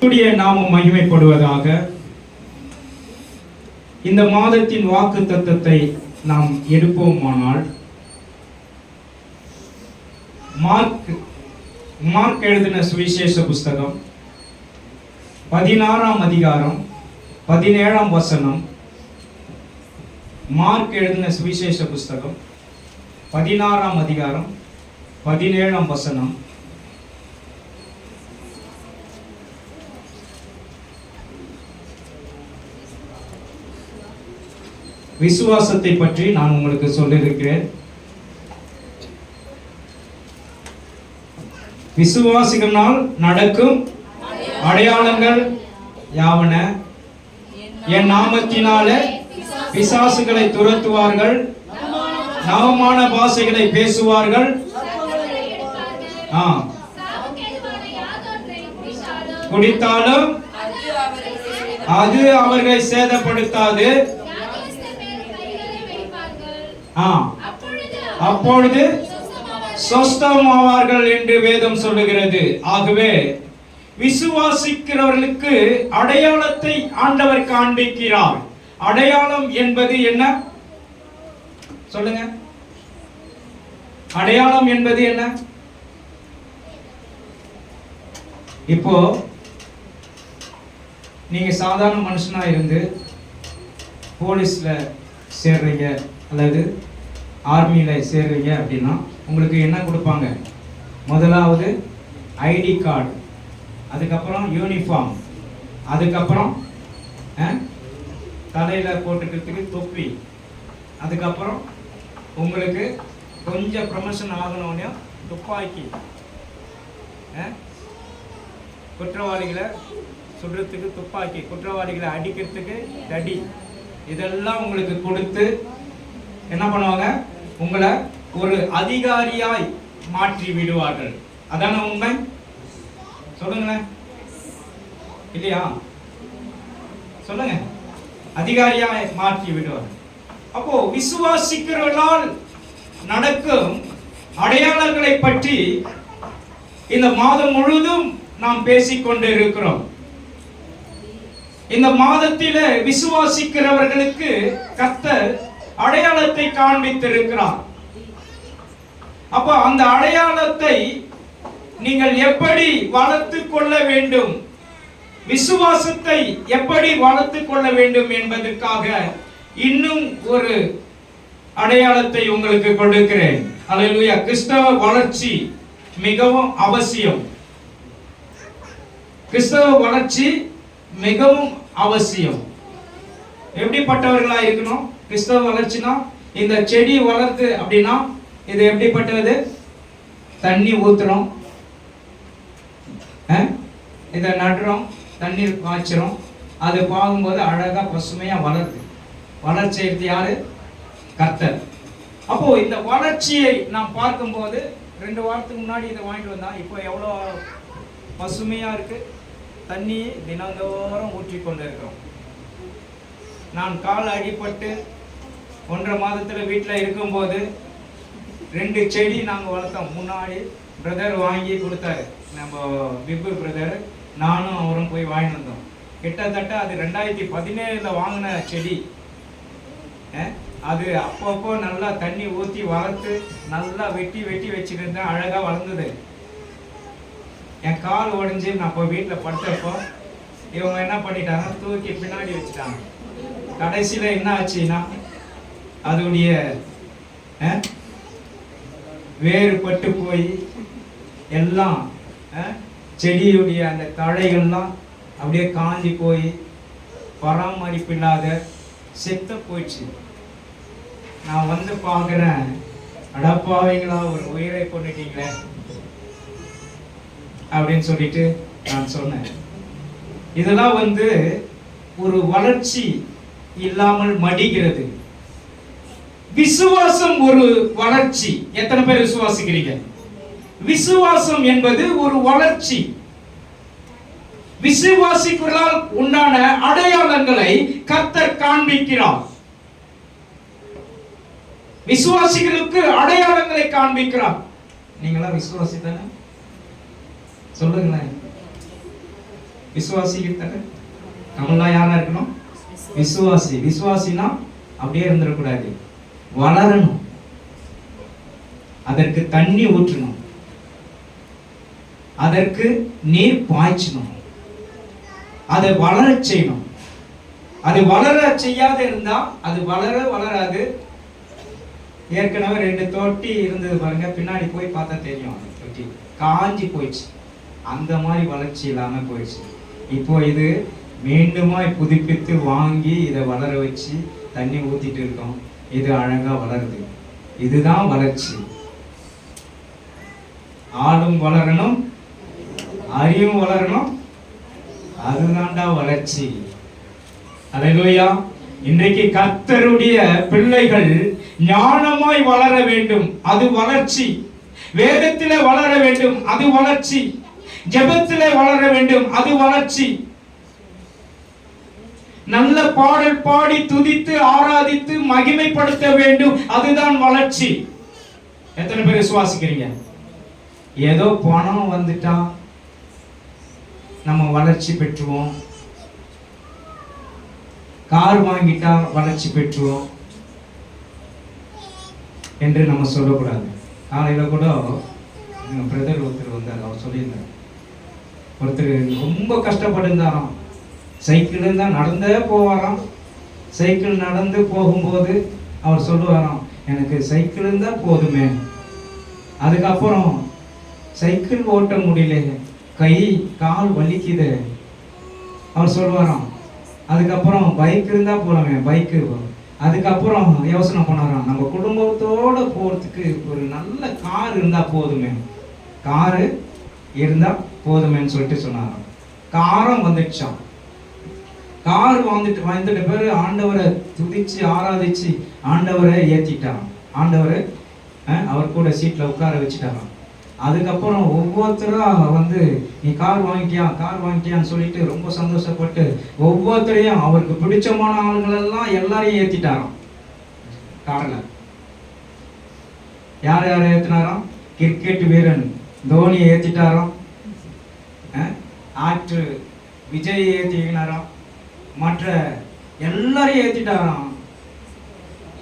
நாமம் மகிமைப்படுவதாக. இந்த மாதத்தின் வாக்கு தத்தத்தை நாம் எடுப்போமானால், மார்க் எழுதின சுவிசேஷ புஸ்தகம் 16ஆம் அதிகாரம் 17ஆம் வசனம். மார்க் எழுதின சுவிசேஷ புஸ்தகம் 16ஆம் அதிகாரம் 17ஆம் வசனம். விசுவாசத்தை பற்றி நான் உங்களுக்கு சொல்லியிருக்கிறேன். விசுவாசிகளால் நடக்கும் அடையாளங்கள் யாவன? என் நாமத்தினாலே பிசாசுகளை துரத்துவார்கள், நவமான பாஷைகளை பேசுவார்கள், குடித்தாலும் அது அவர்களை சேதப்படுத்தாது, அப்பொழுது சொஸ்தமாவார்கள் என்று வேதம் சொல்லுகிறது. ஆகவே விசுவாசிக்கிறவர்களுக்கு அடையாளத்தை ஆண்டவர் காண்பிக்கிறார். அடையாளம் என்பது என்ன சொல்லுங்க? அடையாளம் என்பது என்ன? இப்போ நீங்க சாதாரண மனுஷனா இருந்து போலீஸ்ல சேர்றீங்க அல்லது ஆர்மியில சேர்றீங்க அப்படின்னா உங்களுக்கு என்ன கொடுப்பாங்க? முதலாவது ஐடி கார்டு, அதுக்கப்புறம் யூனிஃபார்ம், அதுக்கப்புறம் தலையில போட்டுக்கிறதுக்கு தொப்பி, அதுக்கப்புறம் உங்களுக்கு கொஞ்சம் ப்ரமோஷன் ஆகணும்னு துப்பாக்கி, குற்றவாளிகளை சுடுறதுக்கு துப்பாக்கி, குற்றவாளிகளை அடிக்கிறதுக்கு தடி, இதெல்லாம் உங்களுக்கு கொடுத்து என்ன பண்ணுவாங்க? உங்களை ஒரு அதிகாரியாய் மாற்றி விடுவார்கள். அதான உண்மை? சொல்லுங்களேன், இல்லையா? சொல்லுங்க. அதிகாரியாய் மாற்றி விடுவார்கள். அப்போ விசுவாசிக்கிறவர்களால் நடக்கும் அடையாளங்களை பற்றி இந்த மாதம் முழுவதும் நாம் பேசிக்கொண்டு இருக்கிறோம். இந்த மாதத்திலே விசுவாசிக்கிறவர்களுக்கு கர்த்தர் அடையாளத்தை காண்பித்திருக்கிறார். அப்ப அந்த அடையாளத்தை நீங்கள் எப்படி வளர்த்து கொள்ள வேண்டும், விசுவாசத்தை எப்படி வளர்த்து கொள்ள வேண்டும் என்பதற்காக இன்னும் ஒரு அடையாளத்தை உங்களுக்கு கொடுக்கிறேன். அல்லேலூயா. கிறிஸ்தவ வளர்ச்சி மிகவும் அவசியம். கிறிஸ்தவ வளர்ச்சி மிகவும் அவசியம். எப்படிப்பட்டவர்களா இருக்கணும்? கிறிஸ்தவ வளர்ச்சினா, இந்த செடி வளர்த்து அப்படின்னா இது எப்படிப்பட்டது? தண்ணி ஊத்துறோம், இதை நடுறோம், தண்ணீர் காய்ச்சிரும், அது பார்க்கும்போது அழகா பசுமையா வளருது. வளர்ச்சி யாரு? கர்த்தர். அப்போ இந்த வளர்ச்சியை நாம் பார்க்கும்போது 2 வாரத்துக்கு முன்னாடி இதை வாங்கிட்டு வந்தா இப்போ எவ்வளோ பசுமையா இருக்கு. தண்ணி தினந்தோறும் ஊற்றி கொண்டு இருக்கிறோம். நான் கால் அடிபட்டு 1.5 மாதத்துல வீட்டில் இருக்கும்போது 2 செடி நாங்கள் வளர்த்தோம். முன்னாடி பிரதர் வாங்கி கொடுத்தாரு, நம்ம பிப்பு பிரதர், நானும் அவரும் போய் வாங்கி வந்தோம். கிட்டத்தட்ட அது 2017 வாங்கின செடி. அது அப்பப்போ நல்லா தண்ணி ஊற்றி வளர்த்து நல்லா வெட்டி வச்சுட்டு இருந்தேன். அழகாக வளர்ந்தது. என் கால் உடஞ்சி நான் இப்போ வீட்டில் படுத்தப்போ இவங்க என்ன பண்ணிட்டாங்க? தூக்கி பின்னாடி வச்சுட்டாங்க. கடைசியில் என்ன ஆச்சுன்னா அதோடைய வேறு பட்டு போய் எல்லாம் செடியுடைய அந்த தழைகள்லாம் அப்படியே காஞ்சி போய் பராமரிப்பு இல்லாத செத்து போயிடுச்சு. நான் வந்து பார்க்குறேன், அடப்பாவீங்களா, ஒரு உயிரை கொண்டுட்டீங்களே அப்படின்னு சொல்லிட்டு நான் சொன்னேன். இதெல்லாம் ஒரு வளர்ச்சி இல்லாமல் மடிகிறது. விசுவாசம் ஒரு வளர்ச்சி. எத்தனை பேர் விசுவாசிக்கிறீங்க? விசுவாசம் என்பது ஒரு வளர்ச்சி. விசுவாசிகளால் உண்டான அடையாளங்களை கர்த்தர் காண்பிக்கிறார். விசுவாசிகளுக்கு அடையாளங்களை காண்பிக்கிறார். நீங்களா விசுவாசி தானே? சொல்லுங்களேன். விசுவாசிக்கிட்ட நம்மளாம் யாரா இருக்கணும்? விசுவாசி. விசுவாசினா அப்படியே இருந்துடக்கூடாது, வளரணும். அதற்கு தண்ணி ஊற்றணும், அதற்கு நீர் பாய்ச்சணும், அதை வளர செய்யணும். அது வளர செய்யாத இருந்தா அது வளராது. ஏற்கனவே 2 தொட்டி இருந்தது பாருங்க, பின்னாடி போய் பார்த்தா தெரியும், அந்த தொட்டி காஞ்சி போயிடுச்சு. அந்த மாதிரி வளர்ச்சி இல்லாம போயிடுச்சு. இப்போ இது மீண்டுமாய் புதுப்பித்து வாங்கி இதை வளர வச்சு தண்ணி ஊத்திட்டு இருக்கோம். இது அழகா வளருது. இதுதான் வளர்ச்சி. ஆளும் வளரணும், அறிவும் வளரணும், அதுதான்டா வளர்ச்சி. அல்லேலூயா. இன்றைக்கு கர்த்தருடைய பிள்ளைகள் ஞானமாய் வளர வேண்டும், அது வளர்ச்சி. வேதத்திலே வளர வேண்டும், அது வளர்ச்சி. ஜெபத்திலே வளர வேண்டும், அது வளர்ச்சி. நல்ல பாடல் பாடி துதித்து ஆராதித்து மகிமைப்படுத்த வேண்டும், அதுதான் வளர்ச்சி. எத்தனை பேர் விசுவாசிக்கிறீங்க? ஏதோ பணம் வந்துட்டா நம்ம வளர்ச்சி பெற்றுவோம், கார் வாங்கிட்டா வளர்ச்சி பெற்றுவோம் என்று நம்ம சொல்லக்கூடாது. காலையில கூட எங்க பிரதர் ஒருத்தர் வந்தார். அவர் சொல்லியிருந்தார், ஒருத்தர் ரொம்ப கஷ்டப்பட்டிருந்தாராம். சைக்கிள் இருந்தா நடந்தே போவாராம். சைக்கிள் நடந்து போகும்போது அவர் சொல்லுவாராம், எனக்கு சைக்கிள் இருந்தா போதுமே. அதுக்கப்புறம் சைக்கிள் ஓட்ட முடியல, கை கால் வலிக்குது. அவர் சொல்லுவாராம், அதுக்கப்புறம் பைக் இருந்தா போலாமே, பைக்கு. அதுக்கப்புறம் யோசனை பண்ணாராம், நம்ம குடும்பத்தோட போறதுக்கு ஒரு நல்ல கார் இருந்தா போதுமே, காரு இருந்தா போதுமேன்னு சொல்லிட்டு சொன்னாராம். காரம் வந்துடுச்சான். கார் வந்துட்டு பேரு ஆண்டவரை துதிச்சு ஆராதிச்சு ஆண்டவரை ஏத்திட்டாராம். ஆண்டவரை அவர் கூட சீட்ல உட்கார வச்சுட்டாராம். அதுக்கப்புறம் ஒவ்வொருத்தரா வந்து நீ கார் வாங்கிட்டியான்னு சொல்லிட்டு ரொம்ப சந்தோஷப்பட்டு ஒவ்வொருத்தரையும் அவருக்கு பிடிச்சமான ஆளுங்களெல்லாம் எல்லாரையும் ஏத்திட்டாராம் கார்ல. யார் ஏத்தினாராம்? கிரிக்கெட் வீரன் தோனியை ஏத்திட்டாராம், ஆக்டர் விஜய் ஏத்தினாராம், மற்ற எல்லாரையும் ஏத்திட்டாராம்.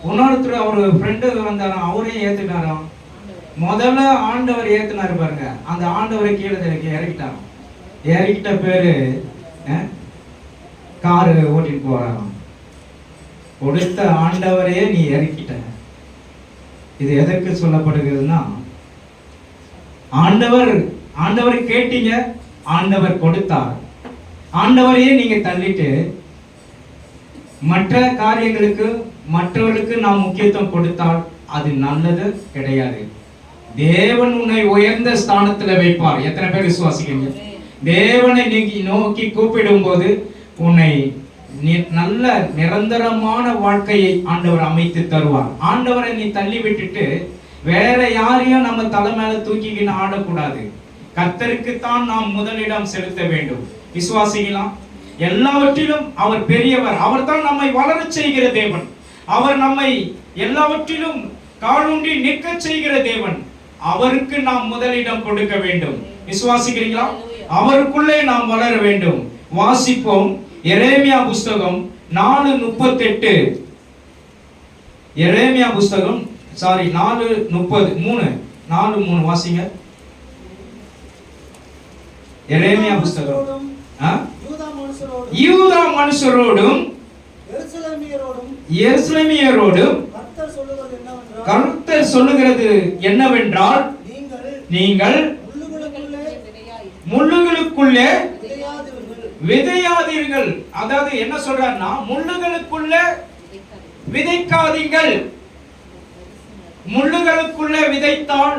இன்னொருத்தர் அவரு ஃப்ரெண்டு வந்தாராம், அவரையும் ஏத்திட்டாராம். முதல்ல ஆண்டவர் ஏத்தினாரு பாருங்க, அந்த ஆண்டவரை கீழே இறக்கிட்டாராம். இறக்கிட்ட பேரு காரு ஓட்டிட்டு போறாராம். கொடுத்த ஆண்டவரையே நீ இறக்கிட்ட. இது எதற்கு சொல்லப்படுகிறதுனா, ஆண்டவர் கேட்டீங்க, ஆண்டவர் கொடுத்தார். ஆண்டவரையே நீங்க தள்ளிட்டு மற்ற காரியங்களுக்கு மற்றவர்களுக்கு நாம் முக்கியத்துவம் கொடுத்தால் அது நல்லது கிடையாது. தேவன் உன்னை உயர்ந்த ஸ்தானத்துல வைப்பார். எத்தனை பேர் விசுவாசிக்கிறீங்க? தேவனை நீங்க நோக்கி கூப்பிடும் போது உன்னை நல்ல நிரந்தரமான வாழ்க்கையை ஆண்டவர் அமைத்து தருவார். ஆண்டவரை நீ தள்ளி விட்டுட்டு வேற யாரையும் நம்ம தலை மேல தூக்கிக்கின்னு ஆடக்கூடாது. கர்த்தருக்குத்தான் நாம் முதலிடம் செலுத்த வேண்டும். விசுவாசிக்கலாம். எல்லாவற்றிலும் அவர் பெரியவர். அவர் தான் நம்மை வளர செய்கிற தேவன். அவர் நம்மை எல்லாவற்றிலும் காலூன்றி நிற்க செய்கிற தேவன். அவருக்கு நாம் முதலிடம் கொடுக்க வேண்டும். விசுவாசிக்கிறீங்களா? அவருக்குள்ளே நாம் வளர வேண்டும். வாசிப்போம். எரேமியா புஸ்தகம் 4:38. எரேமியா புஸ்தகம் 4:30 வாசிங்க. எரேமியா புஸ்தகம் யூதா மனுஷரோடும் எருசலேமியரோடும் கர்த்தர் சொல்லுகிறது என்னவென்றால், நீங்கள் முள்ளுகளுக்குள்ளே விதையாதீர்கள். அதாவது என்ன சொல்றாருன்னா, முள்ளுகளுக்குள்ளே விதைக்காதீங்கள். முள்ளுகளுக்குள்ளே விதைத்தால்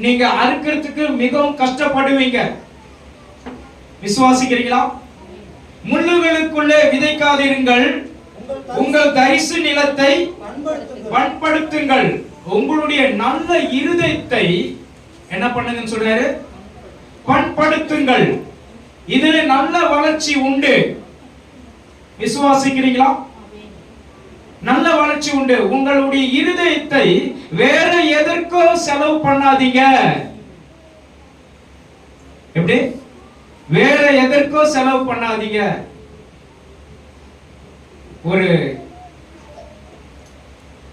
நீங்க அறுக்கிறதுக்கு மிகவும் கஷ்டப்படுவீங்க. விசுவாசிக்கிறீங்களா? முள்ளுகளுக்குள்ளே விதைக்காதீர்கள், உங்கள் தரிசு நிலத்தை பண்படுத்துங்கள். உங்களுடைய நல்ல இருதயத்தை என்ன பண்ணுங்கன்னு சொல்றாரு? பண்படுத்துங்கள். இதுல நல்ல வளர்ச்சி உண்டு. விசுவாசிக்கிறீங்களா? நல்ல வளர்ச்சி உண்டு. உங்களுடைய இருதயத்தை வேற எதற்கோ செலவு பண்ணாதீங்க. எப்படி? வேற எதற்கோ செலவு பண்ணாதீங்க. ஒரு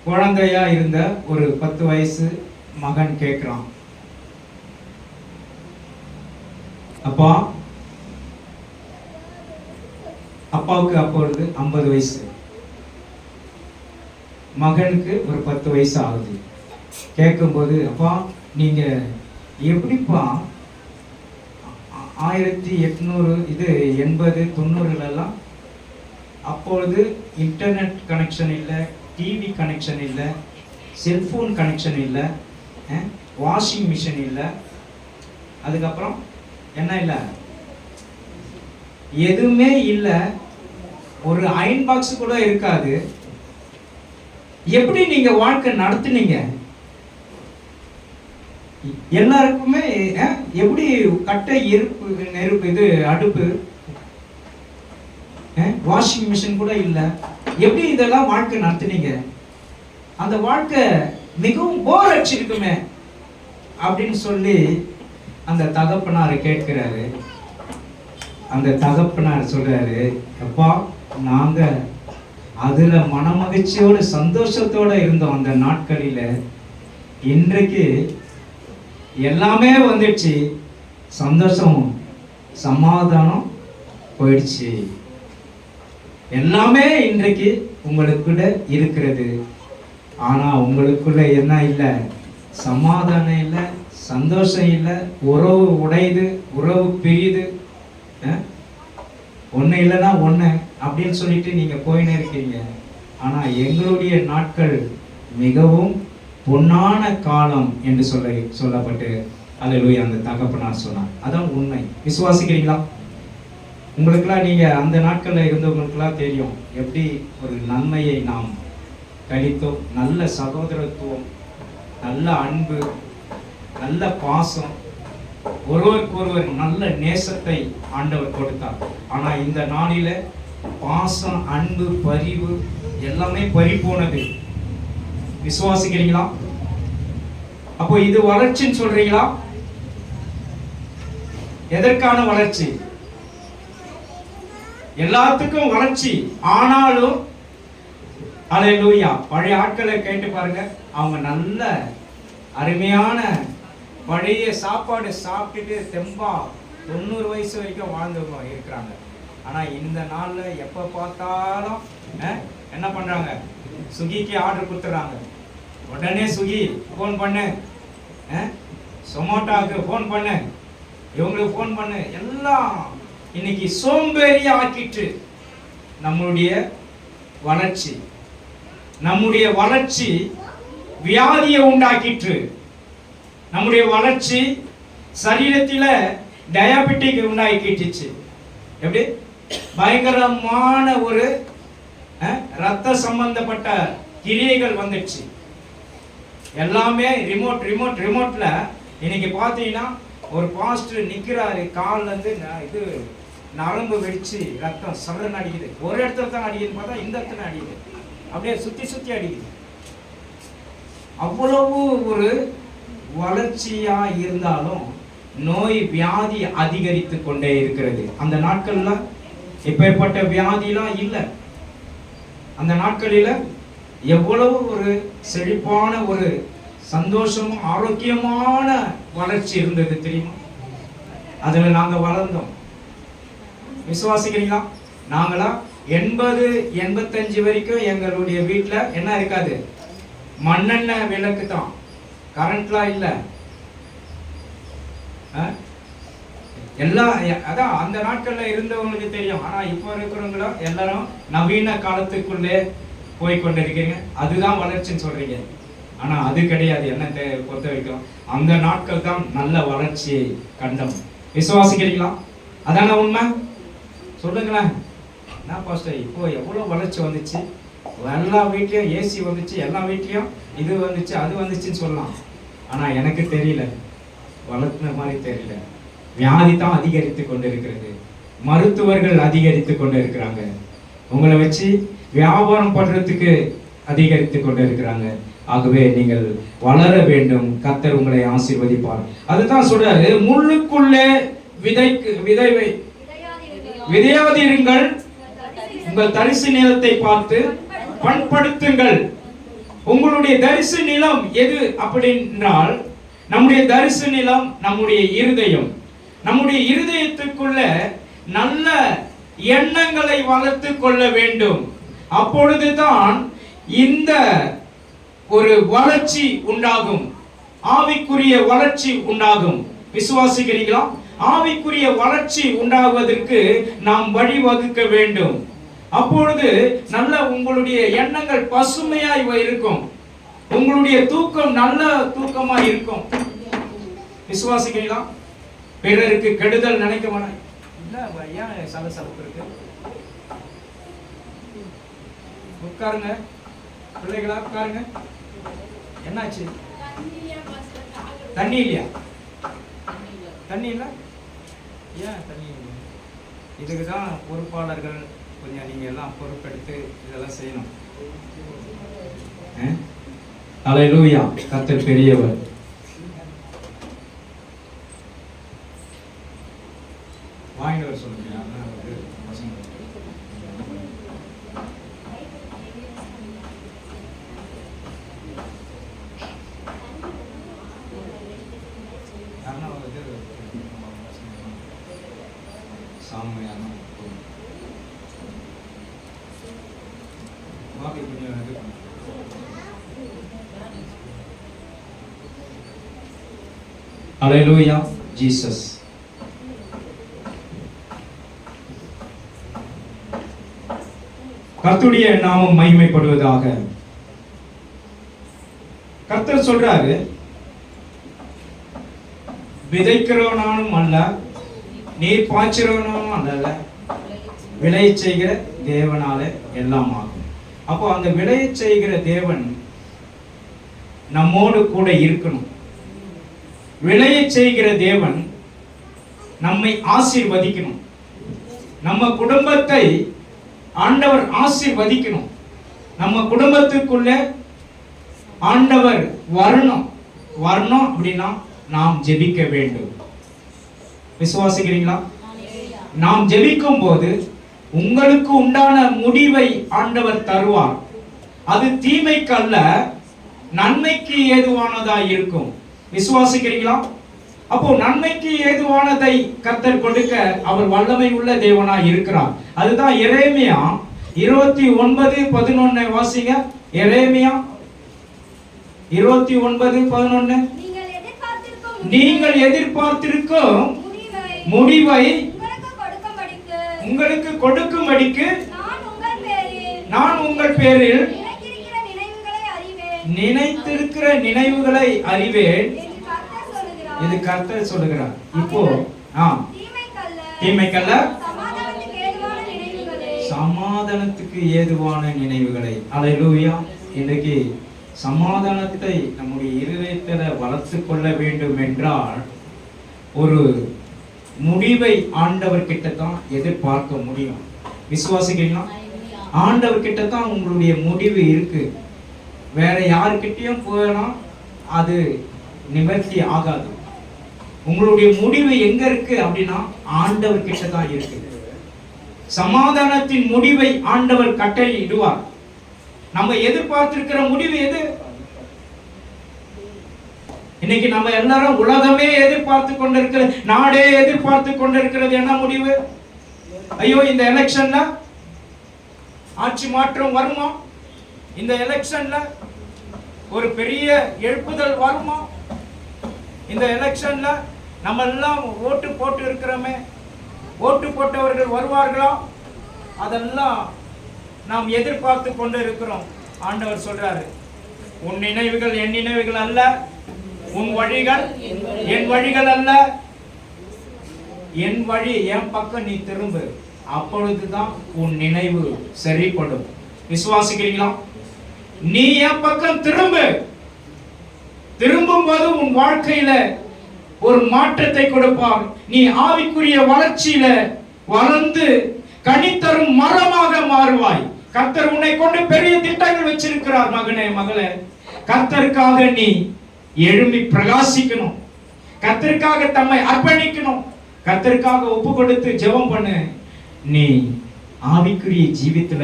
குழந்தையா இருந்த ஒரு 10 வயசு மகன் கேட்கிறான், அப்பா, அப்பாவுக்கு அப்பொழுது 50 வயசு, மகனுக்கு ஒரு 10 வயசு ஆகுது. கேட்கும்போது, அப்பா நீங்க எப்படிப்பா 1800 இது 80 90 அப்பொழுது இன்டர்நெட் கனெக்ஷன் இல்லை, டிவி கனெக்ஷன் இல்லை, செல்போன் கனெக்ஷன் இல்லை, வாஷிங் மிஷின் இல்லை, அதுக்கப்புறம் என்ன இல்லை, எதுவுமே இல்லை, ஒரு அயன் பாக்ஸ் கூட இருக்காது. எப்படி நீங்க வாழ்க்கை நடத்துனீங்க? எல்லாருக்குமே எப்படி கட்டை நெருப்பு இது அடுப்பு, வாஷிங் மிஷின் கூட இல்லை, எப்படி இதெல்லாம் வாழ்க்கை நடத்துனீங்க? அந்த வாழ்க்கை மிகவும் போர் அடிச்சிருக்குமே அப்படின்னு சொல்லி அந்த தகப்பனாரை கேட்கிறாரு. அந்த தகப்பனார் சொல்றாரு, அப்பா நாங்க அதுல மனமகிழ்ச்சியோடு சந்தோஷத்தோட இருந்தோம் அந்த நாட்களில. இன்றைக்கு எல்லாமே வந்துடுச்சு, சந்தோஷம் சமாதானம் போயிடுச்சு, எல்லாமே இன்றைக்கு உங்களுக்குள்ள இருக்கிறது. ஆனா உங்களுக்குள்ள என்ன இல்லை? சமாதானம் இல்லை, சந்தோஷம் இல்லை, உறவு உடையுது, உறவு பிரியுது, ஒண்ணு இல்லைன்னா ஒண்ணு அப்படின்னு சொல்லிட்டு நீங்க போயின்னு இருக்கீங்க. ஆனா எங்களுடைய நாட்கள் மிகவும் பொன்னான காலம் என்று சொல்லப்பட்டு அல்லேலூயா அந்த தகப்பனார் சொன்னார். அதான் உண்மை. விசுவாசிக்கிறீங்களா? உங்களுக்கெல்லாம் நீங்க அந்த நாட்கள்ல இருந்தவங்களுக்கெல்லாம் தெரியும் எப்படி ஒரு நன்மையை நாம் கழித்தோம். நல்ல சகோதரத்துவம், நல்ல அன்பு, நல்ல பாசம், ஒருவருக்கொருவர் நல்ல நேசத்தை ஆண்டவர் கொடுத்தார். ஆனா இந்த நாளில பாசம், அன்பு, பரிவு எல்லாமே பறி போனது. விசுவாசிக்கிறீங்களா? அப்போ இது வளர்ச்சின்னு சொல்றீங்களா? எதற்கான வளர்ச்சி? எல்லாத்துக்கும் வளர்ச்சி. ஆனாலும் அல்லேலூயா பழைய ஆட்களை கேட்டு பாருங்க, அவங்க நல்ல அருமையான பழைய சாப்பாடு சாப்பிட்டுட்டு தெம்பா 90 வயசு வரைக்கும் வாழ்ந்தவங்க இருக்கிறாங்க. ஆனா இந்த நாள்ல எப்ப பார்த்தாலும் என்ன பண்றாங்க? ஸ்விக்கிக்கு ஆர்டர் கொடுத்துறாங்க. உடனே ஸ்விக்கி போன் பண்ணு, சொமோட்டோக்கு போன் பண்ணு, இவங்களுக்கு போன் பண்ணு, எல்லாம் இன்னைக்கு சோம்பேறியா ஆக்கிட்டு நம்மளுடைய வளர்ச்சி, நம்முடைய வளர்ச்சி வியாதியை உண்டாக்கிட்டு, நம்முடைய வளர்ச்சி சரீரத்தில டயாபெட்டிக் உண்டாக்கிட்டுச்சு. எப்படி? பயங்கரமான ஒரு ரத்த சம்பந்தப்பட்ட கிரியைகள் வந்துடுச்சு. எல்லாமே ரிமோட்ல இன்னைக்கு பார்த்தீங்கன்னா ஒரு பாஸ்டர் நிக்கிறாரு, கால்ல இருந்து இது நரம்பு வெடிச்சு ரத்தம் சடன்னு அடிக்குது. ஒரு இடத்துல தான் அடிக்குதுன்னு பார்த்தா இந்த இடத்துல அடிக்குது, அப்படியே சுத்தி அடிக்குது. அவ்வளவு ஒரு வளர்ச்சியா இருந்தாலும் நோய் வியாதி அதிகரித்து கொண்டே இருக்கிறது. அந்த நாட்கள்ல இப்பேற்பட்ட வியாதிலாம் இல்லை. அந்த நாட்களில எவ்வளவு ஒரு செழிப்பான ஒரு சந்தோஷமும் ஆரோக்கியமான வளர்ச்சி இருந்தது தெரியுமா? அதுல நாங்க வளர்ந்தோம். விசுவாசிக்கிறீங்களா? நாங்களா 80 85 வரைக்கும் எங்களுடைய வீட்டுல என்ன இருக்காது? மண்ணெண்ணெய் விளக்கு தான், கரண்ட்லாம் இல்ல. எல்லாம் அதான் அந்த நாட்கள்ல இருந்தவங்களுக்கு தெரியும். ஆனா இப்ப இருக்கிறவங்கள எல்லாரும் நவீன காலத்துக்குள்ளே போய் கொண்டிருக்கீங்க. அதுதான் வளர்ச்சின்னு சொல்றீங்க. ஆனா அது கிடையாது. என்ன பொறுத்த வரைக்கும் அந்த நாட்கள் தான் நல்ல வளர்ச்சியை கண்டோம். விசுவாசிக்கிறீங்களா? அதான உண்மை? சொல்லுங்களேன். என்ன பாஸ்டர் இப்போ எவ்வளவு வளர்ச்சி வந்துச்சு, எல்லா வீட்லயும் ஏசி வந்துச்சு, எல்லா வீட்லயும் இது வந்துச்சு, அது வந்துச்சுன்னு சொல்லலாம். ஆனா எனக்கு தெரியல, வளர்த்துன மாதிரி தெரியல. வியாதி தான் அதிகரித்து கொண்டிருக்கிறது, மருத்துவர்கள் அதிகரித்து கொண்டு இருக்கிறாங்க, உங்களை வச்சு வியாபாரம் பண்றதுக்கு அதிகரித்து கொண்டு இருக்கிறாங்க. ஆகவே நீங்கள் வளர வேண்டும், கர்த்தர் உங்களை ஆசீர்வதிப்பார். அதுதான் சொல்றாரு, முள்ளுக்குள்ளே விதையாதிருங்கள், உங்கள் தரிசு நிலத்தை பார்த்து பண்படுத்துங்கள். உங்களுடைய தரிசு நிலம் எது அப்படின்றால், நம்முடைய தரிசு நிலம் நம்முடைய இருதயம். நம்முடைய இருதயத்துக்குள்ள நல்ல எண்ணங்களை வளர்த்து கொள்ள வேண்டும். அப்பொழுதுதான் இந்த ஒரு வளர்ச்சி உண்டாகும், ஆவிக்குரிய வளர்ச்சி உண்டாகும். விசுவாசிக்கிறீங்களா? ஆவிக்குரிய வளர்ச்சி உண்டாவதற்கு நாம் வழிவகுக்க வேண்டும். அப்பொழுது நல்ல உங்களுடைய எண்ணங்கள் பசுமையாய் இருக்கும், உங்களுடைய தூக்கம் நல்ல தூக்கமாய் இருக்கும். விசுவாசிக்கிறீங்களா? பிறருக்கு கெடுதல் நினைக்க வேணாம். ஏன் சலசலப்பு இருக்கு? உட்காருங்க பிள்ளைகளா, உட்காருங்க. என்னாச்சு? தண்ணி இல்லையா? தண்ணி இல்ல? ஏன் தண்ணி இல்லை? இதுக்கு தான் பொறுப்பாளர்கள் கொஞ்சம் நீங்க எல்லாம் பொறுப்பெடுத்து இதெல்லாம் செய்யணும். அல்லேலூயா, கர்த்தர் பெரியவர். வாங்கிட்டு சொல்லுங்க. Hallelujah, Jesus. கர்த்தருடைய நாமம் மகிமைப்படுவதாக. கர்த்தர் சொல்றாரு, விதைக்கிறவனாலும் அல்ல, நீர் பாய்ச்சிறவனும் அல்ல, விளைய செய்கிற தேவனால எல்லாம் ஆகும். அப்போ அந்த விளைய செய்கிற தேவன் நம்மோடு கூட இருக்கணும். விளைய செய்கிற தேவன் நம்மை ஆசீர்வதிக்கணும். நம்ம குடும்பத்தை ஆண்டவர் ஆசீர்வதிக்கணும். நம்ம குடும்பத்துக்குள்ள ஆண்டவர் வரணும். அப்படின்னா நாம் ஜெபிக்க வேண்டும். விசுவாசிக்கிறீங்களா? நாம் ஜெபிக்கும் போது உங்களுக்கு உண்டான முடிவை ஆண்டவர் தருவார். அது தீமைக்கு அல்ல, நன்மைக்கு ஏதுவானதா இருக்கும். விசுவாசிக்கிறீங்களா? அப்போ நன்மைக்கு ஏதுவானதை கர்த்தர் கொடுக்க அவர் வல்லமை உள்ள தேவனாய் இருக்கிறார். அதுதான் எரேமியா 29:11 வாசிங்க. எரேமியா 29:11. நீங்கள் எதிர்பார்த்திருக்கும் முடிவை உங்களுக்கு கொடுக்கும்படிக்கு நான் உங்கள் பேரில் நினைத்திருக்கிற நினைவுகளை அறிவேன். இது கர்த்தர் சொல்லுகிறார். இப்போ தீமைக்கல்ல, சமாதானத்துக்கு ஏதுவான நினைவுகளை. அல்லேலூயா. இன்னைக்கு சமாதானத்தை நம்முடைய இருதயத்துல வளர்த்து கொள்ள வேண்டும் என்றால் ஒரு முடிவை ஆண்டவர் கிட்ட தான் எதிர்பார்க்க முடியும். விசுவாசிக்கிறீங்களா? ஆண்டவர் கிட்ட தான் உங்களுடைய முடிவு இருக்கு. வேற யாருக்கிட்டையும் போனா அது நிவர்த்தி ஆகாது. உங்களுடைய முடிவு எங்க இருக்கு அப்படின்னா ஆண்டவர் கிட்ட தான் இருக்கு. சமாதானத்தின் முடிவை ஆண்டவர் கட்டளை இடுவார். நம்ம எதிர்பார்த்திருக்கிற முடிவு எது? இன்னைக்கு நம்ம எல்லாரும் உலகமே எதிர்பார்த்து கொண்டிருக்கிற, நாடே எதிர்பார்த்து கொண்டிருக்கிறது என்ன முடிவு? ஐயோ, இந்த எலெக்ஷன்ல ஆட்சி மாற்றம் வருமா? இந்த எலெக்ஷன்ல ஒரு பெரிய எழுப்புதல் வருமா? இந்த எலெக்ஷன்ல நம்ம எல்லாம் ஓட்டு போட்டு இருக்கிறோமே, ஓட்டு போட்டவர்கள் வருவார்களா? அதெல்லாம் நாம் எதிர்பார்த்து கொண்டு இருக்கிறோம். ஆண்டவர் சொல்றாரு, உன் நினைவுகள் என் நினைவுகள் அல்ல, உன் வழிகள் என் வழிகள் அல்ல. என் வழி என் பக்கம் நீ திரும்பு, அப்பொழுதுதான் உன் நினைவு சரிப்படும். விசுவாசிக்கிறீங்களா? நீ என் பக்கம் திரும்பு. திரும்பும் போது உன் வாழ்க்கையில ஒரு மாற்றத்தை கொடுப்பார். நீ ஆவிக்குரிய வளர்ச்சியில வளர்ந்து கனித்தரும் மரமாக மாறுவாய். கர்த்தர் உன்னை கொண்டு பெரிய திட்டங்கள் வச்சிருக்கிறார். மகனே, மகளே, கர்த்தருக்காக நீ எழும்பி பிரகாசிக்கணும். கர்த்தருக்காக தம்மை அர்ப்பணிக்கணும். கர்த்தருக்காக ஒப்பு கொடுத்து ஜெபம் பண்ணு. நீ ஆவிக்குரிய ஜீவித்துல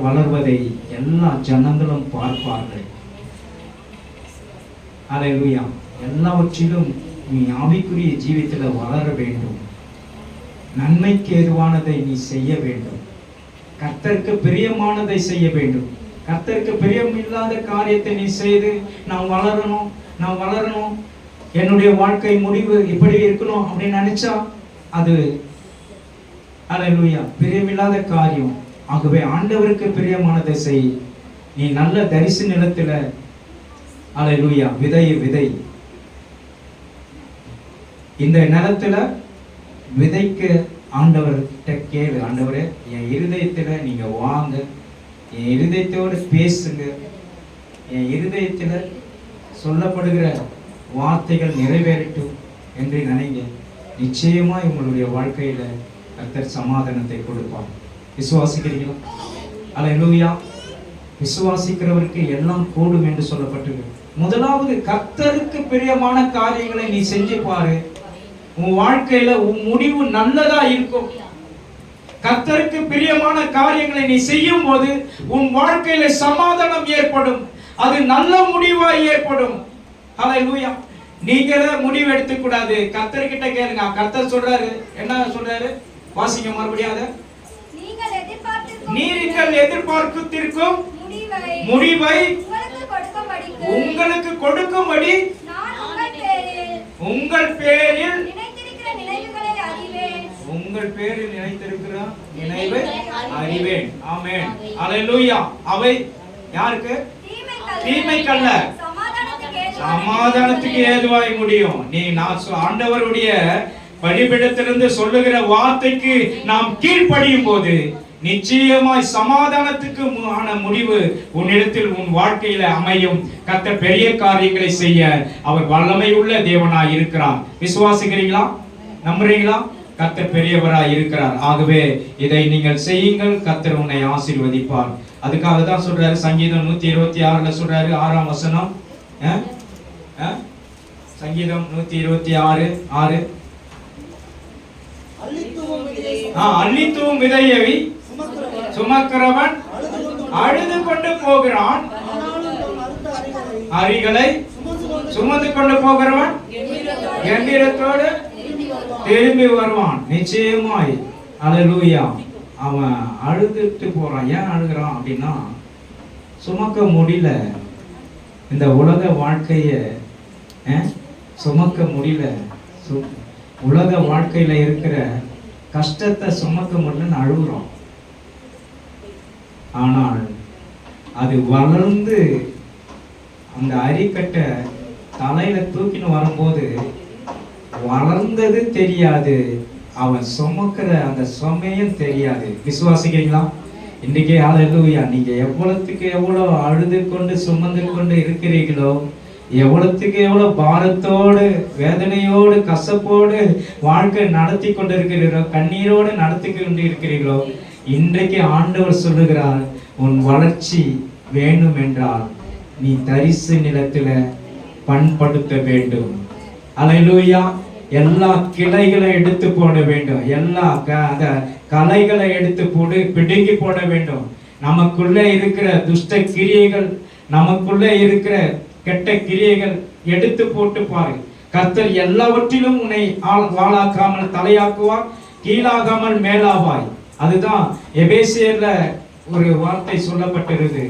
வளர்வதை எல்லா ஜனங்களும் பார்ப்பார்கள். அல்லேலூயா. எல்லாவற்றிலும் நீ ஆவிக்குரிய ஜீவித்துல வளர வேண்டும். நன்மைக்கு ஏதுவானதை நீ செய்ய வேண்டும். கர்த்தருக்கு பிரியமானதை செய்ய வேண்டும். கர்த்தருக்கு பிரியம் இல்லாத காரியத்தை நீ செய்து நான் வளரணும், என்னுடைய வாழ்க்கை முடிவு இப்படி இருக்கணும் அப்படின்னு நினைச்சா அது அல்லேலூயா பிரியமில்லாத காரியம். ஆகவே ஆண்டவருக்கு பிரியமானதை செய். நீ நல்ல தரிசு நிலத்துல அல்லேலூயா விதை. இந்த நிலத்துல விதைக்க ஆண்டவர்கிட்ட கேளு. ஆண்டவரே, என் இருதயத்துல நீங்க வாங்க, என் இருதயத்தோடு பேசுங்க, என் இருதயத்துல சொல்லப்படுகிற வார்த்தைகள் நிறைவேறட்டும் என்று நினைங்க. நிச்சயமா உங்களுடைய வாழ்க்கையில கர்த்தர் சமாதானத்தை கொடுப்பார். விசுவாசிக்கிறீங்களா? அல்லேலூயா. விசுவாசிக்கிறவருக்கு எல்லாம் கூடும் என்று சொல்லப்பட்டிருக்கு. முதலாவது கர்த்தருக்கு பிரியமான காரியங்களை நீ செஞ்சு பாரு. உன் வாழ்க்கையில உன் முடிவு நல்லதா இருக்கும். கர்த்தருக்கு பிரியமான காரியங்களை நீ செய்யும் போது உன் வாழ்க்கையில சமாதானம் ஏற்படும். அது நல்ல முடிவாய் ஏற்படும். அல்லேலூயா. நீங்களே முடிவு எடுத்துக்க கூடாது. கர்த்தர்கிட்ட கேளுங்க. கர்த்தர் சொல்றாரு, என்ன சொல்றாரு? வாசிங்க மறுபடியும். அதை நீங்கள் எதிர்பார்த்திருக்கும் முடிவை உங்களுக்கு கொடுக்கும்படி உங்கள் பேரில் நினைத்திருக்கிற நினைவை அறிவேன். ஆமென். அல்லேலூயா. அவை யாருக்கு? தீமைக்கல்ல, சமாதானத்துக்கு ஏதுவாய் முடியும். நீ ஆண்டவருடைய பலிபீடத்திலிருந்து சொல்லுகிற வார்த்தைக்கு நாம் கீழ்ப்படியும் போது நிச்சயமாய் சமாதானத்துக்கு ஆன முடிவு உன்னிடத்தில் உன் வாழ்க்கையில அமையும். கர்த்தர் பெரிய காரியங்களை செய்ய அவர் வல்லமை உள்ள தேவனாய் இருக்கிறார். விசுவாசிக்கிறீங்களா? நம்புறீங்களா? கர்த்தர் பெரியவராய் இருக்கிறார். ஆகவே இதை நீங்கள் செய்யுங்கள். கர்த்தர் உன்னை ஆசீர்வதிப்பார். அதுக்காக தான் சொல்றாரு. சங்கீதம் 126 சொல்றாரு, 6ஆம் வசனம். சங்கீதம் 126:6. அள்ளித்தூவும் விதையை சுமக்கிறவன் அழுது கொண்டு போகிறான், அரிகளை சுமந்து கொண்டு போகிறவன் கம்பீரத்தோடு திரும்பி வருவான். நிச்சயமாய். அல்லேலூயா. அவன் அழுதுட்டு போறான். ஏன் அழுகிறான் அப்படின்னா, சுமக்க முடியல. இந்த உலக வாழ்க்கைய சுமக்க முடியல. உலக வாழ்க்கையில இருக்கிற கஷ்டத்தை சுமக்க முடியலன்னு அழுகுறோம். ஆனால் அது வளர்ந்து அந்த அரிக்கட்டை தலையில தூக்கின்னு வரும்போது வளர்ந்தது தெரியாது, அவன் சுமக்கிற அந்த சுமையும் தெரியாது. விசுவாசிக்கிறீங்களா? இன்னைக்கு அல்லேலூயா. நீங்க எவ்வளவுக்கு எவ்வளவு அழுது கொண்டு சுமந்து கொண்டு இருக்கிறீர்களோ, எவ்வளவுக்கு எவ்வளவு பாரத்தோடு வேதனையோடு கசப்போடு வாழ்க்கை நடத்தி கொண்டு இருக்கிறீர்களோ, கண்ணீரோடு நடத்தி கொண்டு இருக்கிறீர்களோ, இன்றைக்கு ஆண்டவர் சொல்லுகிறார், உன் வளர்ச்சி வேண்டும் என்றால் நீ தரிசு நிலத்துல பண்படுத்த வேண்டும். அல்லேலூயா. எல்லா கிளைகளை எடுத்து போட வேண்டும். எல்லா களைகளை எடுத்து போடு, பிடுங்கி போட வேண்டும். நமக்குள்ள இருக்கிற துஷ்ட கிரியைகள், நமக்குள்ள இருக்கிற கெட்ட கிரியைகள் எடுத்து போட்டு பாரு. கர்த்தர் எல்லாவற்றிலும் உன்னை வாளாக்காமல் தலையாக்குவார், கீழாகாமல் மேலாவாய். அதுதான் எபேசியர்ல ஒரு வார்த்தை சொல்லப்பட்டிருது.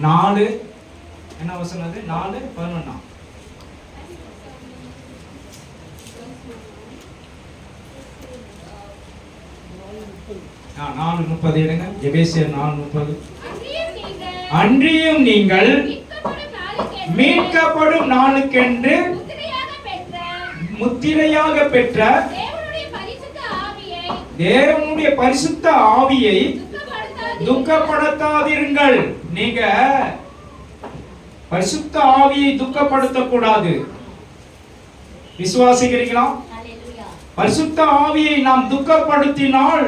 4 என்ன வசனம்? 4:11. 4:30 எடுங்க. எபேசியர் 4:30. அன்றியும் நீங்கள் மீட்கப்படும் நாளுக்கென்று முத்திரையாக பெற்ற தேவனுடைய பரிசுத்த ஆவியை துக்கப்படுத்தாதீர்கள். நீங்க பரிசுத்த ஆவியை துக்கப்படுத்த கூடாது. விசுவாசிக்கிறீங்களா? பரிசுத்த ஆவியை நாம் துக்கப்படுத்தினால்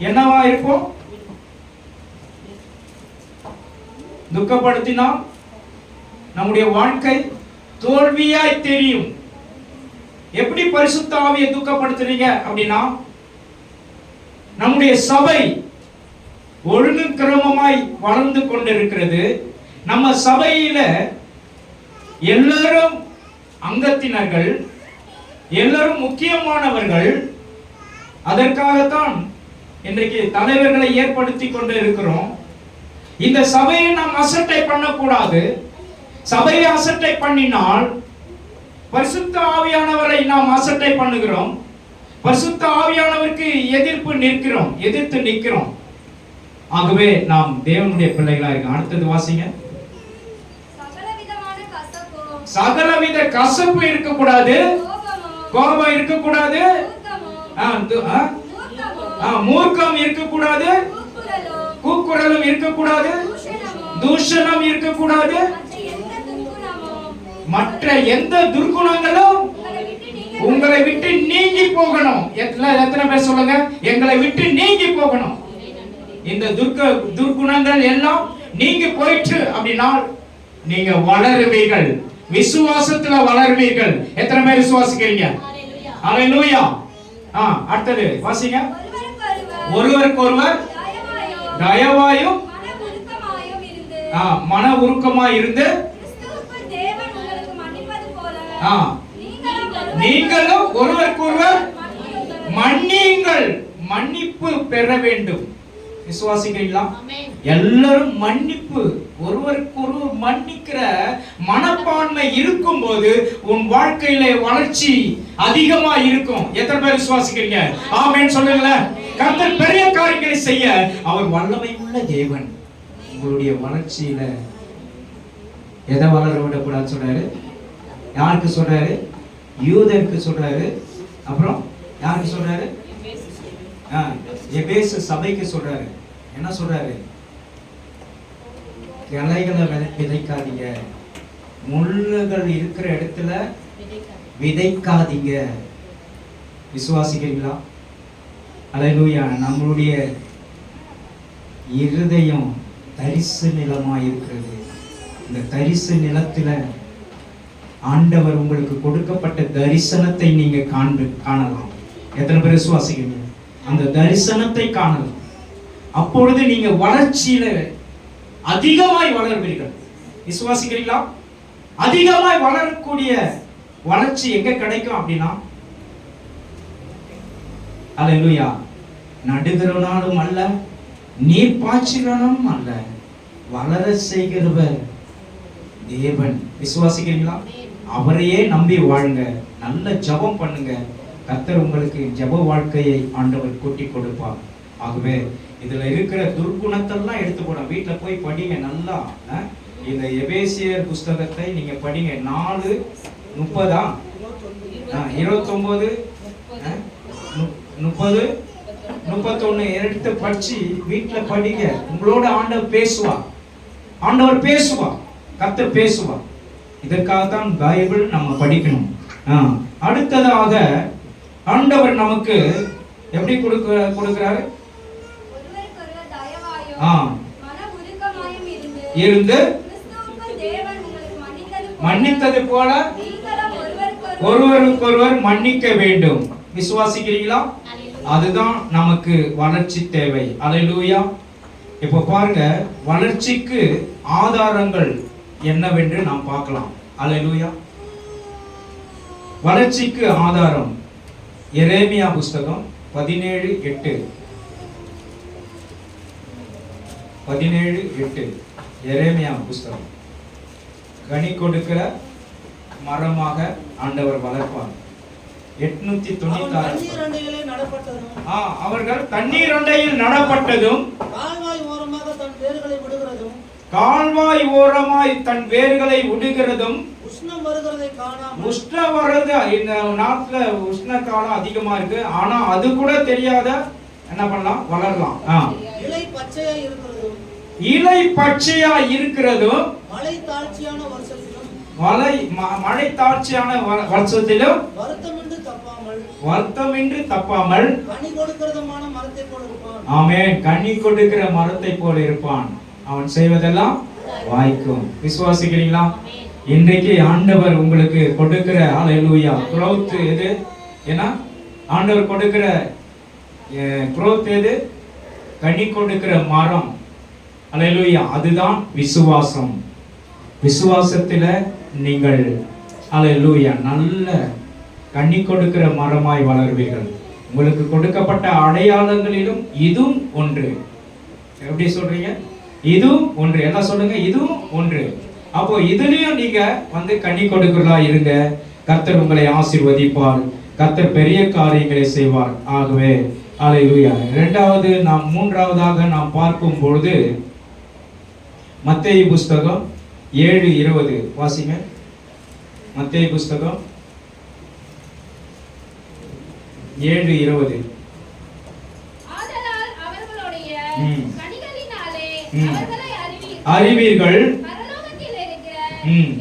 என்னவா இருக்கும்? துக்கப்படுத்தினால் நம்முடைய வாழ்க்கை தோல்வியாய் தெரியும். எப்படி பரிசுத்த ஆவியை துக்கப்படுத்துறீங்க அப்படின்னா, நம்முடைய சபை ஒழுங்கு கிரமமாய் வளர்ந்து கொண்டிருக்கிறது. நம்ம சபையில எல்லாரும் அங்கத்தினர்கள், எல்லாரும் முக்கியமானவர்கள். அதற்காகத்தான் இன்றைக்கு தலைவர்களை ஏற்படுத்தி கொண்டு இருக்கிறோம். இந்த சபையை நாம் அசட்டை பண்ணக்கூடாது. சபையை அசட்டை பண்ணினால் பரிசுத்த ஆவியானவரை நாம் அசட்டை பண்ணுகிறோம். பரிசுத்த ஆவியானவருக்கு எதிர்த்து நிற்கிறோம். ஆகவே நாம் தேவனுடைய பிள்ளைகளா இருக்கோம். அடுத்தது வாசிங்க. சகலவித கசப்பு இருக்கக்கூடாது, கோபம் இருக்கக்கூடாது, மூர்க்கம் இருக்கக்கூடாது, கூக்குரலும் இருக்கக்கூடாது, தூஷணம் இருக்கக்கூடாது, மற்ற எந்த துர்குணங்களும் உங்களை விட்டு நீங்கி போகணும். எத்தனை பேர் சொல்லுங்க, எங்களை விட்டு நீங்கி போகணும். இந்த துர்குணங்கள் எல்லாம் நீங்கி போயிற்று அப்படின்னா நீங்க வளருவீர்கள், விசுவாசத்துல வளருவீர்கள். எத்தனை பேர் விசுவாசிக்கிறீங்க? ஹல்லேலூயா. அடுத்தது வாசிங்க. ஒருவருக்கு ஒருவர் தயவாயும் மன உருக்கமாய் இருந்து நீங்களும் ஒருவருக்கு ஒருவர் மன்னியுங்கள், மன்னிப்பு பெற வேண்டும். விசுவாசிக்கிறீங்களா? எல்லாரும் மன்னிப்பு, ஒருவருக்கு ஒருவர் மன்னிக்கிற மனப்பான்மை இருக்கும் போது உன் வாழ்க்கையில வளர்ச்சி அதிகமா இருக்கும். எத்தனை பேர் விசுவாசிக்கிறீங்க? ஆமென் சொல்லுங்களேன். கர்த்தர் பெரிய காரியங்களை செய்ய அவர் வல்லமை உள்ள தேவன். உங்களுடைய வளர்ச்சியில எதை வளர விடக்கூடாது சொல்றாரு? யாருக்கு சொல்றாரு? யூதருக்கு சொல்றாரு. அப்புறம் யாருக்கு சொல்றாரு? எபேசு சபைக்கு சொல்றாரு. என்ன சொல்றாரு? கிளைகளை விதைக்காதீங்க, முள்ளுகள் இருக்கிற இடத்துல விதைக்காதீங்க. விசுவாசிக்கிறீங்களா? அல்லேலூயா. நம்மளுடைய இருதயம் தரிசு நிலமா இருக்கிறது. இந்த தரிசு நிலத்துல ஆண்டவர் உங்களுக்கு கொடுக்கப்பட்ட தரிசனத்தை நீங்க காணலாம். எத்தனை பேர் விசுவாசிக்கிறீங்க? அந்த தரிசனத்தை காணலாம். அப்பொழுது நீங்க வளர்ச்சியில அதிகமாய் வளர்வீர்கள். விசுவாசிக்கிறீங்களா? அதிகமாய் வளரக்கூடிய வளர்ச்சி எங்க கிடைக்கும் அப்படின்னா, அல்லேலூயா, நடுகிறவனாலும் அல்ல, நீர் பாய்ச்சிறனும் அல்ல, வளர செய்கிறவர் தேவன். விசுவாசிக்கிறீங்களா? அவரையே நம்பி வாழுங்க, நல்ல ஜெபம் பண்ணுங்க. கர்த்தர் உங்களுக்கு ஜெப வாழ்க்கையை ஆண்டவர் கூட்டி கொடுப்பார். ஆகவே இதுல இருக்கிற துர்குணத்தெல்லாம் எடுத்து போட வீட்டுல போய் படிங்க நல்லா. இந்த எபேசியர் புஸ்தகத்தை நீங்க படிங்க. 4:30 29 30 31 எடுத்து படிச்சு வீட்டுல படிங்க. உங்களோட ஆண்டவர் பேசுவார். ஆண்டவர் பேசுவார், கர்த்தர் பேசுவார். இதற்காகத்தான் பைபிள் நம்ம படிக்கணும். அடுத்ததாக ஆண்டவர் நமக்கு எப்படி கொடுக்கிறாரு? இருந்து மன்னித்தது போல ஒருவருக்கொருவர் மன்னிக்க வேண்டும். விசுவாசிக்கிறீங்களா? அதுதான் நமக்கு வளர்ச்சி தேவை. அல்லேலூயா. இப்ப பாருங்க, வளர்ச்சிக்கு ஆதாரங்கள் என்னவென்று நாம் பார்க்கலாம். அல்லேலூயா. வளர்ச்சிக்கு ஆதாரம் எரேமியா புஸ்தகம் 17:8. 17:8 எரேமியா புஸ்தகம். கனி கொடுக்கிற மரமாக ஆண்டவர் வளர்ப்பார். 896. அவர்கள் தண்ணீர் அண்டையில் நடப்பட்டதும் கால்வாய் ஓரமாய் தன் வேர்களை விடுகிறதும் உஷ்ணம் வருது. இந்த நாட்டுல உஷ்ண காலம் அதிகமா இருக்கு. ஆனா அது கூட தெரியாத என்ன பண்ணலாம்? வளரலாம். இலை பச்சையா இருக்கிறதும் மழை தாழ்ச்சியான வருஷத்திலும் வருத்தமின்றி தப்பாமல் ஆமென் கனி கொடுக்கிற மரத்தை போல இருப்பான். அவன் செய்வதெல்லாம் வாய்க்கும். விசுவாசிக்கிறீங்களா? இன்றைக்கு ஆண்டவர் உங்களுக்கு கொடுக்கிற ஹalleluya growth எது? ஏன்னா ஆண்டவர் கொடுக்கிற growth எது? கனி கொடுக்கிற மரம். ஹalleluya, அதுதான் விசுவாசம். விசுவாசத்தில நீங்கள் ஹalleluya நல்ல கனி கொடுக்கிற மரமாய் வளருவீர்கள். உங்களுக்கு கொடுக்கப்பட்ட அடையாளங்களிலும் இதுவும் ஒன்று. எப்படி சொல்றீங்க? இதுவும் ஒன்று. என்ன சொல்லுங்க? இதுவும் ஒன்று. அப்போ இதுலயும் நீங்க கனி கொடுக்கிறதா இருங்க. கர்த்தர் உங்களை ஆசீர்வதிப்பார். கர்த்தர் பெரிய காரியங்களை செய்வார். ஆகவே ஹalleluya. மூன்றாவதாக நாம் பார்க்கும் பொழுது மத்தேயு புஸ்தகம் 7:20 வாசிங்க. மத்தேயு புஸ்தகம் 7:20. ஆதலால் அவர்களுடைய கனிகளினாலே அவர்களை அறிவீர்கள். பரலோகத்தில் இருக்கிற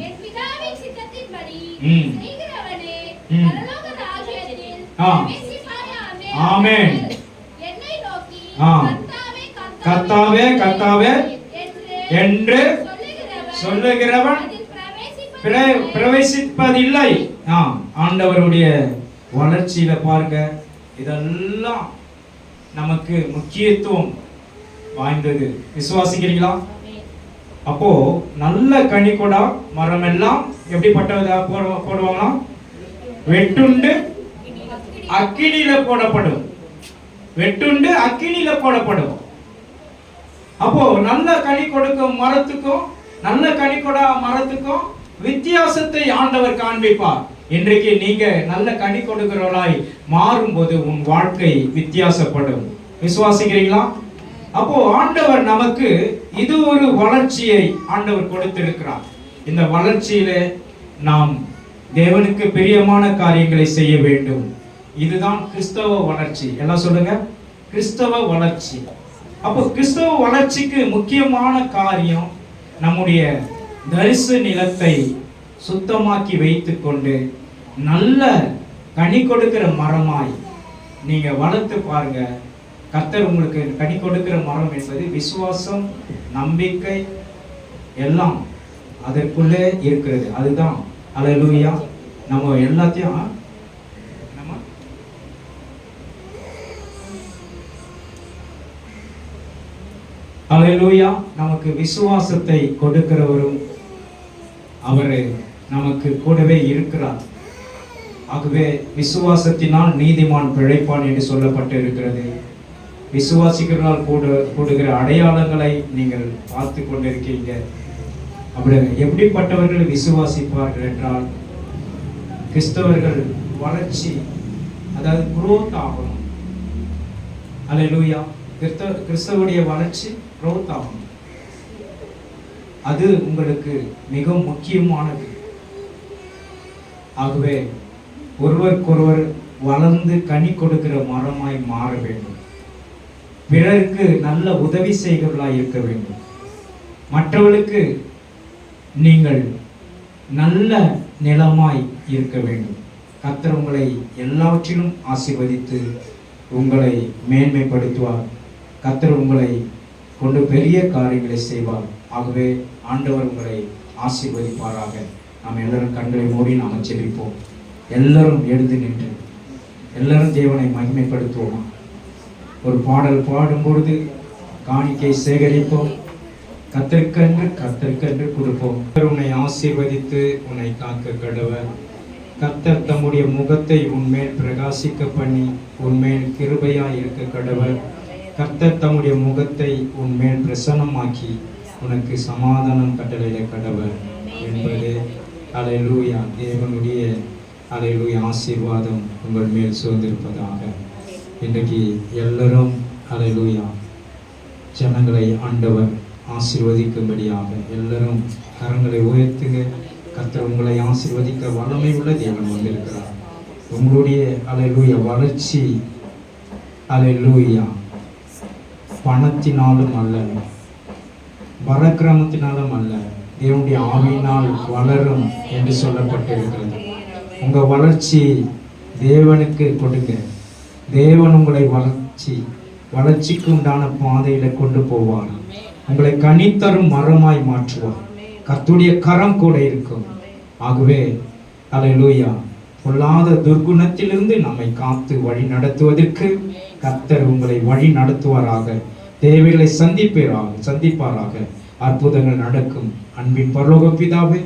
என் பிதாவின் சித்தத்தின்படி செய்கிறவனே பரலோக ராஜ்யத்தில் பிரவேசிப்பாயாமே. ஆமென். என்னை நோக்கி கர்த்தாவே கர்த்தாவே என்று சொல்லுகிறவன் பிரவேசிப்பதில்லை. ஆண்டவருடைய வளர்ச்சியில பாருங்க, இதெல்லாம் நமக்கு முக்கியத்துவம் வாய்ந்தது. விசுவாசிக்கிறீங்களா? அப்போ நல்ல கனி கொடா மரம் எல்லாம் எப்படிப்பட்டதா போடுவாங்களா? வெட்டுண்டு அக்கினியில போடப்படும். வெட்டுண்டு அக்கினியில போடப்படும். அப்போ நல்ல கனி கொடுக்கும் மரத்துக்கும் நல்ல கனி கொடா மரத்துக்கும் வித்தியாசத்தை ஆண்டவர் காண்பிப்பார். இன்றைக்கு நீங்க நல்ல கனி கொடுக்கிறவளாய் மாறும்போது உன் வாழ்க்கை வித்தியாசப்படும். விசுவாசிக்கிறீங்களா? அப்போ ஆண்டவர் நமக்கு இது ஒரு வளர்ச்சியை ஆண்டவர் கொடுத்திருக்கிறார். இந்த வளர்ச்சியில நாம் தேவனுக்கு பிரியமான காரியங்களை செய்ய வேண்டும். இதுதான் கிறிஸ்தவ வளர்ச்சி. எல்லாம் சொல்லுங்க, கிறிஸ்தவ வளர்ச்சி. அப்போ கிறிஸ்தவ வளர்ச்சிக்கு முக்கியமான காரியம் நம்முடைய தரிசு நிலத்தை சுத்தமாக்கி வைத்துக் கொண்டு நல்ல கனி கொடுக்கிற மரமாய் நீங்க வளர்த்து பாருங்க. கர்த்தர் உங்களுக்கு கனி கொடுக்கிற மரம் என்பது விசுவாசம், நம்பிக்கை எல்லாம் அதற்குள்ளே இருக்கிறது. அதுதான் ஹல்லேலூயா. நம்ம எல்லாத்தையும் ஹல்லேலூயா நமக்கு விசுவாசத்தை கொடுக்கிறவரும் அவரு நமக்கு கூடவே இருக்கிறார். ஆகவே விசுவாசத்தினால் நீதிமான் பிழைப்பான் என்று சொல்லப்பட்டு இருக்கிறது. விசுவாசிக்கிறதால் கூடுகிற அடையாளங்களை நீங்கள் பார்த்து கொண்டிருக்கீங்க. அப்படி எப்படிப்பட்டவர்கள் விசுவாசிப்பார்கள் என்றால் கிறிஸ்தவர்கள் வளர்ச்சி, அதாவது growth ஆகணும். ஹல்லேலூயா. கிறிஸ்தவனுடைய வளர்ச்சி growth ஆகணும். அது உங்களுக்கு மிக முக்கியமானது. ஆகவே ஒருவருக்கொருவர் வளர்ந்து கனி கொடுக்கிற மரமாய் மாற வேண்டும். பிறருக்கு நல்ல உதவி செய்கிறவர்களாய் இருக்க வேண்டும். மற்றவர்களுக்கு நீங்கள் நல்ல நிலமாய் இருக்க வேண்டும். கர்த்தர் உங்களை எல்லாவற்றிலும் ஆசீர்வதித்து உங்களை மேன்மைப்படுத்துவார். கர்த்தர் உங்களை கொண்டு பெரிய காரியங்களை செய்வார். ஆகவே ஆண்டவர் உங்களை ஆசீர்வதிப்பாராக. நாம் எல்லாரும் கண்களை மூடி நாம் ஜெபிப்போம். எல்லாரும் எழுந்து நின்று எல்லாரும் தேவனை மகிமைப்படுத்துவோமா? ஒரு பாடல் பாடும் பொழுது காணிக்கை சேகரிப்போம். கர்த்தருக்கென்று கொடுப்போம். உன்னை ஆசீர்வதித்து உன்னை காக்க கடவர். கர்த்தர் தம்முடைய முகத்தை உன்மேல் பிரகாசிக்க பண்ணி உன்மேல் கிருபையாய் இருக்க கடவர். கர்த்தர் தம்முடைய முகத்தை உன்மேல் பிரசன்னமாக்கி உனக்கு சமாதானம் கட்டளையிட கடவர் என்பது ஹல்லேலூயா. தேவனுடைய ஹல்லேலூயா ஆசீர்வாதம் உங்கள் மேல் சூழ்ந்திருப்பதாக. இன்றைக்கு எல்லாரும் ஹல்லேலூயா ஜனங்களை ஆண்டவர் ஆசீர்வதிக்கும்படியாக எல்லாரும் கரங்களை உயர்த்துங்க. கர்த்தர் உங்களை ஆசீர்வதிக்க வல்லமை உள்ள தேவன் வந்திருக்கிறார். உங்களுடைய ஹல்லேலூயா வளர்ச்சி ஹல்லேலூயா பணத்தினாலும் அல்ல, பராக்கிரமத்தினாலும் அல்ல, தேவனுடைய ஆவியினால் வளரும் என்று சொல்லப்பட்டிருக்கிறது. உங்க வளர்ச்சி தேவனுக்கு கொடுங்க. தேவன் உங்களை வளர்ச்சிக்கு உண்டான பாதையில கொண்டு போவார். உங்களை கனித்தரும் மரமாய் மாற்றுவார். கர்த்தருடைய கரம் கூட இருக்கும். ஆகவே அல்லேலூயா, பொல்லாத துர்குணத்திலிருந்து நம்மை காத்து வழி நடத்துவதற்கு கர்த்தர் உங்களை வழி நடத்துவாராக. தேவைகளை சந்திப்பாராக. அற்புதங்கள் நடக்கும். அன்பின் பரலோக பிதாவே,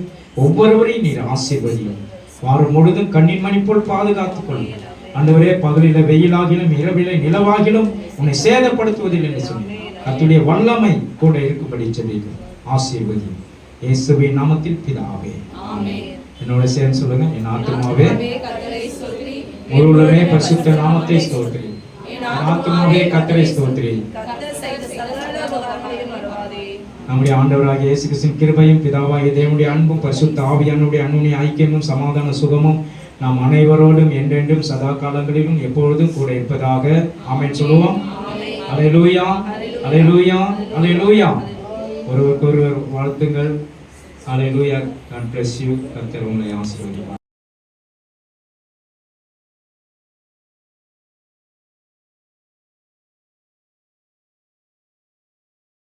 ஒவ்வொருவரையும் நீர் ஆசீர்வதியும். வாரம் முழுதும் கண்ணின் மணி போல் பாதுகாத்துக் கொள்ளும். ஆண்டவரே, பகலில வெயிலாகிலும் இரவில நிலவாகிலும் உன்னை சேதப்படுத்துவதில்லை என்று சொன்னீர். கர்த்தருடைய வல்லமை கூட இருக்கும்படி ஜெபிக்கிறோம். ஆசீர்வதியும் இயேசுவின் நாமத்தில் பிதாவே, ஆமென். என்னோட சேர்ந்து சொல்லுங்க, என் ஆத்துமாவே முழுவதுமே பரிசுத்த நாமத்தை ஸ்தோத்திரி. என் ஆத்துமாவே கர்த்தரை ஸ்தோத்திரி. நம்முடைய ஆண்டவராகிய இயேசு கிறிஸ்துவின் கிருபையும் பிதாவாகிய தேவனுடைய அன்பும் பரிசுத்த ஆவியானவருடைய அன்புடைய ஐக்கியமும் சமாதான சுகமும் நாம் அனைவரோடும் என்றென்றும் சதா காலங்களிலும் எப்பொழுதும் கூட இருப்பதாக. ஆமென் சொல்லுவோம். அல்லேலூயா, அல்லேலூயா, அல்லேலூயா. ஒருவருக்கொருவர் வாழ்த்துங்கள். அல்லேலூயா. God bless you. கர்த்தர் உங்களை ஆசீர்வதிப்பார்.